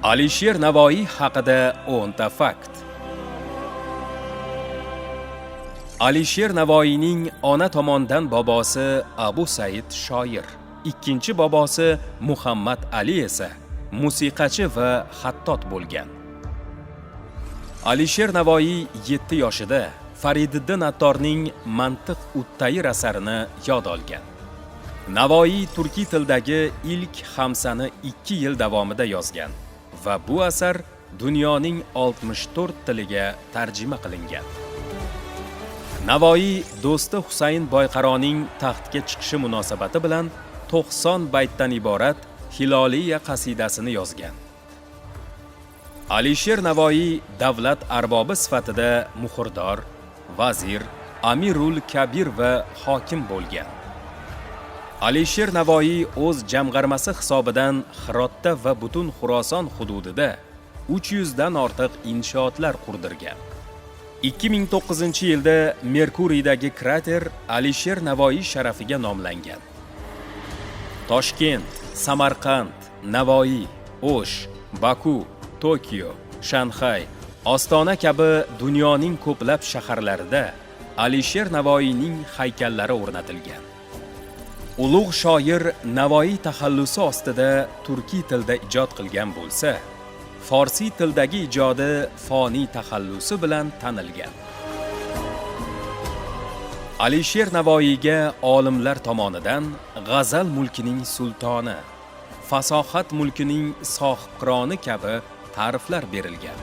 Alisher Navoiy haqida 10 ta fakt. Alisher Navoiyning ona tomondan bobosi Abu Said shoir, ikkinchi bobosi Muhammad Ali esa musiqachi va xattot bo'lgan. Alisher Navoiy 7 yoshida Farididdin Attorning Mantiq ut-Tayr asarini yod olgan. Navoiy turkiy tildagi ilk xamsani 2 yil davomida yozgan va bu asar dunyoning 64 tiliga tarjima qilingan. Navoiy do'sti Husayn Boyqaroning taxtga chiqishi munosabati bilan 90 baytdan iborat Hiloliya qasidasini yozgan. Alisher Navoiy davlat arbobi sifatida muhrdor, vazir, amirul kabir va hokim bo'lgan. Alisher Navoiy o'z jamg'armasi hisobidan Hirotda va butun Xuroson hududida 300 dan ortiq inshootlar qurdirgan. 2009-yilda Merkuriydagi krater Alisher Navoiy sharafiga nomlangan. Toshkent, Samarqand, Navoiy, O'sh, Baku, Tokio, Shanxay, Ostona kabi dunyoning ko'plab shaharlarida Alisher Navoiyning haykallari o'rnatilgan. Ulug' shoir Navoiy taxallusi ostida turkiy tilda ijod qilgan bo'lsa, Forsiy tildagi ijodi foniy taxallusi bilan tanilgan. Alisher Navoiyga olimlar tomonidan g'azal mulkining sultoni, fasohat mulkining sohibqironi kabi ta'riflar berilgan.